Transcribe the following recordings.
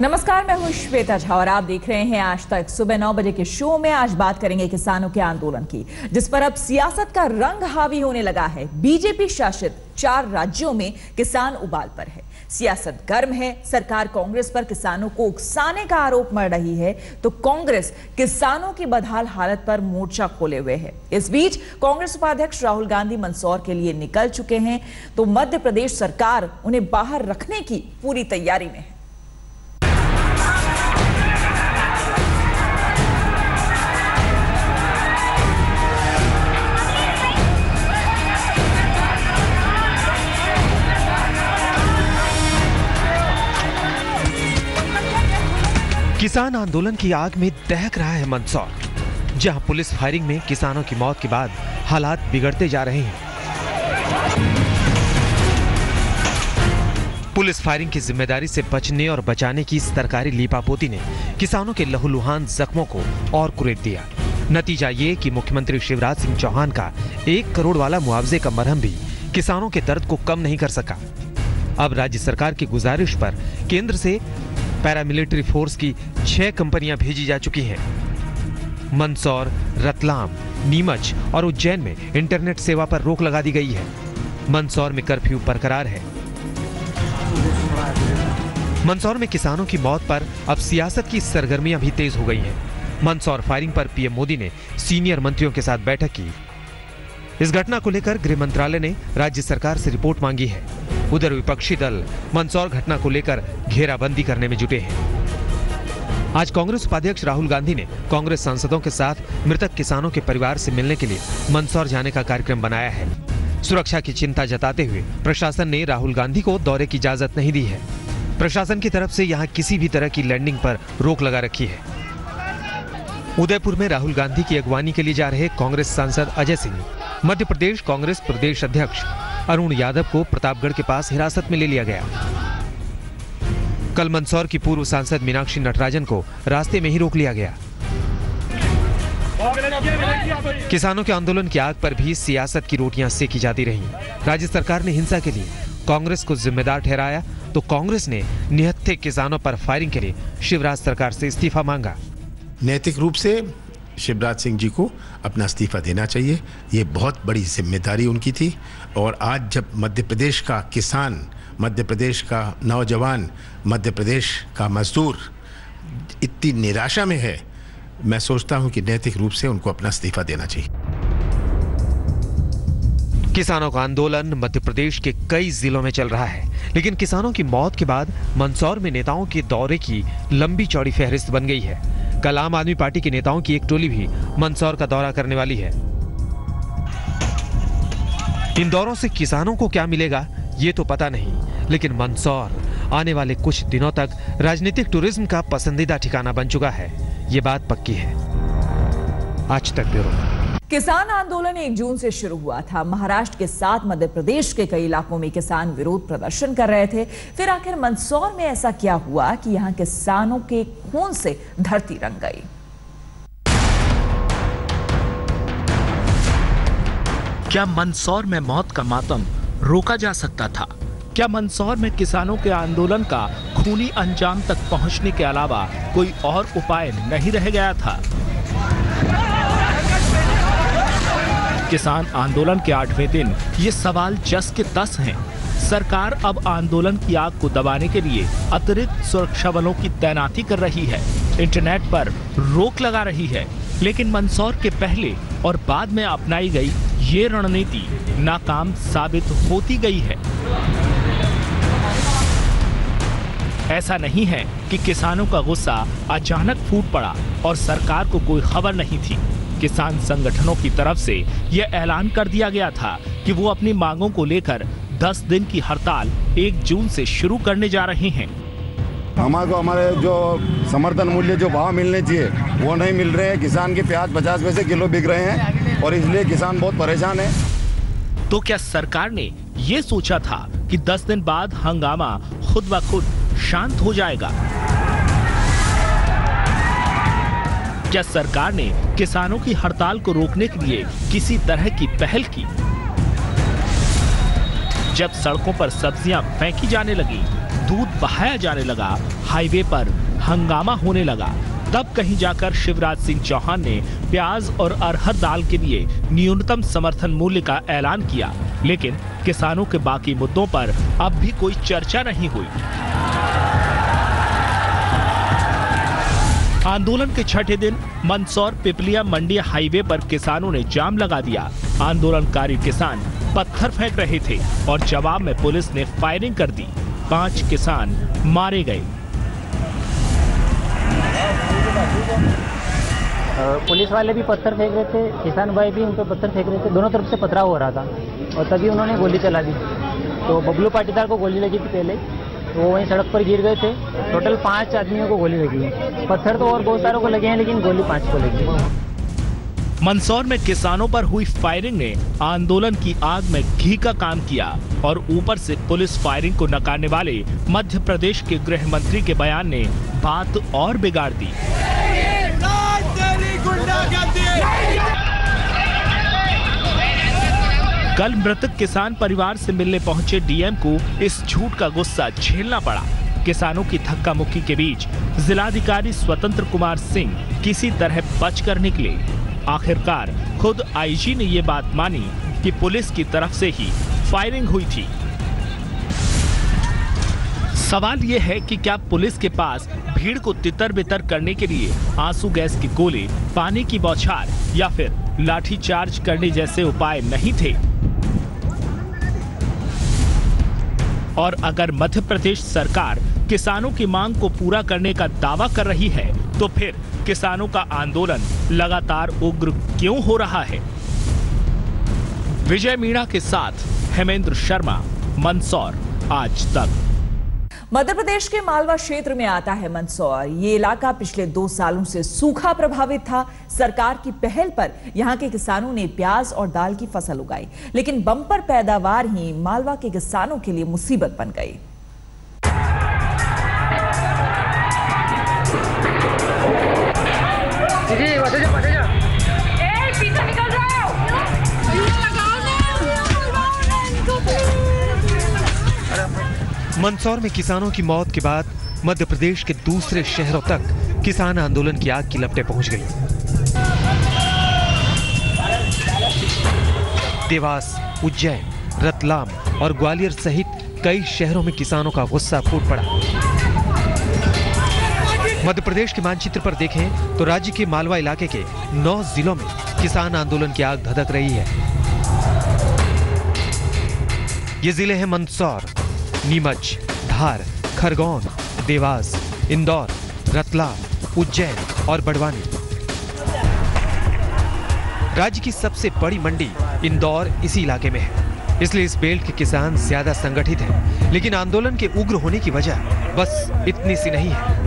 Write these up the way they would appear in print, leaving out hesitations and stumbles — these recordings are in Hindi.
नमस्कार, मैं हूं श्वेता झा और आप देख रहे हैं आज तक। सुबह 9 बजे के शो में आज बात करेंगे किसानों के आंदोलन की, जिस पर अब सियासत का रंग हावी होने लगा है। बीजेपी शासित 4 राज्यों में किसान उबाल पर है, सियासत गर्म है। सरकार कांग्रेस पर किसानों को उकसाने का आरोप मढ़ रही है, तो कांग्रेस किसानों की बदहाल हालत पर मोर्चा खोले हुए है। इस बीच कांग्रेस उपाध्यक्ष राहुल गांधी मंदसौर के लिए निकल चुके हैं, तो मध्य प्रदेश सरकार उन्हें बाहर रखने की पूरी तैयारी में है। किसान आंदोलन की आग में दहक रहा है मंदसौर, जहां पुलिस फायरिंग में किसानों की मौत के बाद हालात बिगड़ते जा रहे हैं। पुलिस फायरिंग की जिम्मेदारी से बचने और बचाने की सरकारी लीपापोती ने किसानों के लहूलुहान जख्मों को और कुरेद दिया। नतीजा ये कि मुख्यमंत्री शिवराज सिंह चौहान का 1 करोड़ वाला मुआवजे का मरहम भी किसानों के दर्द को कम नहीं कर सका। अब राज्य सरकार की गुजारिश पर केंद्र से पैरामिलिट्री फोर्स की 6 कंपनियां भेजी जा चुकी हैं। मंदसौर, रतलाम, नीमच और उज्जैन में इंटरनेट सेवा पर रोक लगा दी गई है। मंदसौर में कर्फ्यू बरकरार है। मंदसौर में किसानों की मौत पर अब सियासत की सरगर्मियां भी तेज हो गई हैं। मंदसौर फायरिंग पर पीएम मोदी ने सीनियर मंत्रियों के साथ बैठक की। इस घटना को लेकर गृह मंत्रालय ने राज्य सरकार से रिपोर्ट मांगी है। उधर विपक्षी दल मंदसौर घटना को लेकर घेराबंदी करने में जुटे हैं। आज कांग्रेस उपाध्यक्ष राहुल गांधी ने कांग्रेस सांसदों के साथ मृतक किसानों के परिवार से मिलने के लिए मंदसौर जाने का कार्यक्रम बनाया है। सुरक्षा की चिंता जताते हुए प्रशासन ने राहुल गांधी को दौरे की इजाजत नहीं दी है। प्रशासन की तरफ से यहां किसी भी तरह की लैंडिंग पर रोक लगा रखी है। उदयपुर में राहुल गांधी की अगवानी के लिए जा रहे कांग्रेस सांसद अजय सिंह, मध्य प्रदेश कांग्रेस प्रदेश अध्यक्ष अरुण यादव को प्रतापगढ़ के पास हिरासत में ले लिया गया। कल मंदसौर की पूर्व सांसद मीनाक्षी नटराजन को रास्ते में ही रोक लिया गया। किसानों के आंदोलन की आग पर भी सियासत की रोटियां सेकी जाती रहीं। राज्य सरकार ने हिंसा के लिए कांग्रेस को जिम्मेदार ठहराया, तो कांग्रेस ने निहत्थे किसानों पर फायरिंग के लिए शिवराज सरकार से इस्तीफा मांगा। नैतिक रूप से शिवराज सिंह जी को अपना इस्तीफा देना चाहिए। ये बहुत बड़ी जिम्मेदारी उनकी थी, और आज जब मध्य प्रदेश का किसान, मध्य प्रदेश का नौजवान, मध्य प्रदेश का मजदूर इतनी निराशा में है, मैं सोचता हूं कि नैतिक रूप से उनको अपना इस्तीफा देना चाहिए। किसानों का आंदोलन मध्य प्रदेश के कई जिलों में चल रहा है, लेकिन किसानों की मौत के बाद मंदसौर में नेताओं के दौरे की लंबी चौड़ी फहरिस्त बन गई है। कल आम आदमी पार्टी के नेताओं की एक टोली भी मंदसौर का दौरा करने वाली है। इन दौरों से किसानों को क्या मिलेगा ये तो पता नहीं, लेकिन मंदसौर आने वाले कुछ दिनों तक राजनीतिक टूरिज्म का पसंदीदा ठिकाना बन चुका है। ये बात पक्की है। आज तक ब्यूरो। किसान आंदोलन 1 जून से शुरू हुआ था। महाराष्ट्र के साथ मध्य प्रदेश के कई इलाकों में किसान विरोध प्रदर्शन कर रहे थे। फिर आखिर मंदसौर में ऐसा क्या हुआ कि यहां किसानों के खून से धरती रंग गई। क्या मंदसौर में मौत का मातम रोका जा सकता था? क्या मंदसौर में किसानों के आंदोलन का खूनी अंजाम तक पहुंचने के अलावा कोई और उपाय नहीं रह गया था? किसान आंदोलन के 8वें दिन ये सवाल जस के तस हैं। सरकार अब आंदोलन की आग को दबाने के लिए अतिरिक्त सुरक्षा बलों की तैनाती कर रही है, इंटरनेट पर रोक लगा रही है, लेकिन मंदसौर के पहले और बाद में अपनाई गई ये रणनीति नाकाम साबित होती गई है। ऐसा नहीं है कि किसानों का गुस्सा अचानक फूट पड़ा और सरकार को कोई खबर नहीं थी। किसान संगठनों की तरफ से यह ऐलान कर दिया गया था कि वो अपनी मांगों को लेकर 10 दिन की हड़ताल 1 जून से शुरू करने जा रहे हैं। हमारे जो समर्थन मूल्य जो भाव मिलने चाहिए वो नहीं मिल रहे हैं। किसान के प्याज 50 पैसे किलो बिक रहे हैं और इसलिए किसान बहुत परेशान है। तो क्या सरकार ने ये सोचा था कि 10 दिन बाद हंगामा खुद ब खुद शांत हो जाएगा? क्या सरकार ने किसानों की हड़ताल को रोकने के लिए किसी तरह की पहल की? जब सड़कों पर सब्जियां फेंकी जाने लगी, दूध बहाया जाने लगा, हाईवे पर हंगामा होने लगा, तब कहीं जाकर शिवराज सिंह चौहान ने प्याज और अरहर दाल के लिए न्यूनतम समर्थन मूल्य का ऐलान किया। लेकिन किसानों के बाकी मुद्दों पर अब भी कोई चर्चा नहीं हुई। आंदोलन के छठे दिन मंदसौर पिपलिया मंडी हाईवे पर किसानों ने जाम लगा दिया। आंदोलनकारी किसान पत्थर फेंक रहे थे और जवाब में पुलिस ने फायरिंग कर दी। 5 किसान मारे गए। पुलिस वाले भी पत्थर फेंक रहे थे, किसान भाई भी उन पर पत्थर फेंक रहे थे, दोनों तरफ से पथराव हो रहा था और तभी उन्होंने गोली चला दी। तो बबलू पाटीदार को गोली लगी थी पहले, तो वो वहीं सड़क पर गिर गए थे। टोटल 5 आदमियों को गोली लगी है। पत्थर तो और बहुत सारों को लगे हैं, लेकिन गोली 5 को लगी है। मंदसौर में किसानों पर हुई फायरिंग ने आंदोलन की आग में घी का काम किया और ऊपर से पुलिस फायरिंग को नकारने वाले मध्य प्रदेश के गृह मंत्री के बयान ने बात और बिगाड़ दी। कल मृतक किसान परिवार से मिलने पहुंचे डीएम को इस झूठ का गुस्सा झेलना पड़ा। किसानों की धक्का मुक्की के बीच जिलाधिकारी स्वतंत्र कुमार सिंह किसी तरह बचकर निकले। आखिरकार खुद आईजी ने ये बात मानी कि पुलिस की तरफ से ही फायरिंग हुई थी। सवाल ये है कि क्या पुलिस के पास भीड़ को तितर-बितर करने के लिए आंसू गैस की गोली, पानी की बौछार या फिर लाठीचार्ज करने जैसे उपाय नहीं थे? और अगर मध्य प्रदेश सरकार किसानों की मांग को पूरा करने का दावा कर रही है, तो फिर किसानों का आंदोलन लगातार उग्र क्यों हो रहा है? विजय मीणा के साथ हेमेंद्र शर्मा, मंदसौर आज तक। मध्य प्रदेश के मालवा क्षेत्र में आता है मंदसौर। ये इलाका पिछले 2 सालों से सूखा प्रभावित था। सरकार की पहल पर यहां के किसानों ने प्याज और दाल की फसल उगाई, लेकिन बम्पर पैदावार ही मालवा के किसानों के लिए मुसीबत बन गई। मंदसौर में किसानों की मौत के बाद मध्य प्रदेश के दूसरे शहरों तक किसान आंदोलन की आग की लपटें पहुंच गई। देवास, उज्जैन, रतलाम और ग्वालियर सहित कई शहरों में किसानों का गुस्सा फूट पड़ा। मध्य प्रदेश के मानचित्र पर देखें तो राज्य के मालवा इलाके के 9 जिलों में किसान आंदोलन की आग धधक रही है। ये जिले हैं मंदसौर, नीमच, धार, खरगोन, देवास, इंदौर, रतलाम, उज्जैन और बड़वानी। राज्य की सबसे बड़ी मंडी इंदौर इसी इलाके में है, इसलिए इस बेल्ट के किसान ज्यादा संगठित हैं। लेकिन आंदोलन के उग्र होने की वजह बस इतनी सी नहीं है।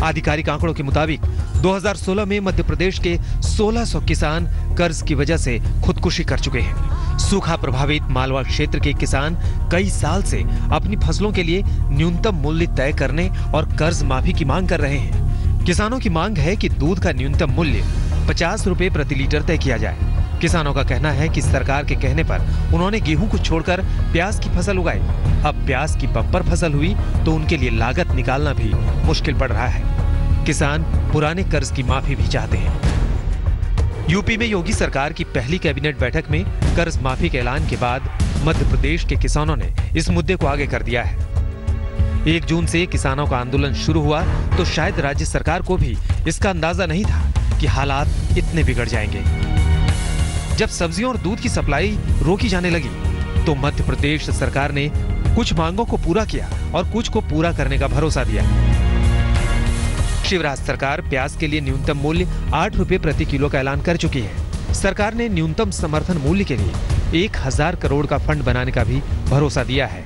आधिकारिक आंकड़ों के मुताबिक 2016 में मध्य प्रदेश के 1600 किसान कर्ज की वजह से खुदकुशी कर चुके हैं। सूखा प्रभावित मालवा क्षेत्र के किसान कई साल से अपनी फसलों के लिए न्यूनतम मूल्य तय करने और कर्ज माफी की मांग कर रहे हैं। किसानों की मांग है कि दूध का न्यूनतम मूल्य 50 रुपए प्रति लीटर तय किया जाए। किसानों का कहना है कि सरकार के कहने पर उन्होंने गेहूं को छोड़कर प्याज की फसल उगाई। अब प्याज की बम्पर फसल हुई तो उनके लिए लागत निकालना भी मुश्किल पड़ रहा है। किसान पुराने कर्ज की माफी भी चाहते हैं। यूपी में योगी सरकार की पहली कैबिनेट बैठक में कर्ज माफी के ऐलान के बाद मध्य प्रदेश के किसानों ने इस मुद्दे को आगे कर दिया है। 1 जून से किसानों का आंदोलन शुरू हुआ तो शायद राज्य सरकार को भी इसका अंदाजा नहीं था कि हालात इतने बिगड़ जाएंगे। जब सब्जियों और दूध की सप्लाई रोकी जाने लगी तो मध्य प्रदेश सरकार ने कुछ मांगों को पूरा किया और कुछ को पूरा करने का भरोसा दिया। शिवराज सरकार प्याज के लिए न्यूनतम मूल्य 8 रुपए प्रति किलो का ऐलान कर चुकी है। सरकार ने न्यूनतम समर्थन मूल्य के लिए 1000 करोड़ का फंड बनाने का भी भरोसा दिया है।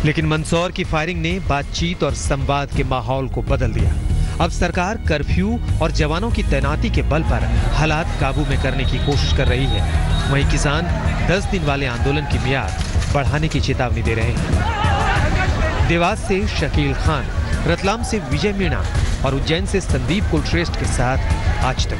लेकिन मंदसौर की फायरिंग ने बातचीत और संवाद के माहौल को बदल दिया। अब सरकार कर्फ्यू और जवानों की तैनाती के बल पर हालात काबू में करने की कोशिश कर रही है। वहीं किसान 10 दिन वाले आंदोलन की मियाद बढ़ाने की चेतावनी दे रहे हैं। देवास से शकील खान, रतलाम से विजय मीणा और उज्जैन से संदीप कुलश्रेष्ठ के साथ आज तक।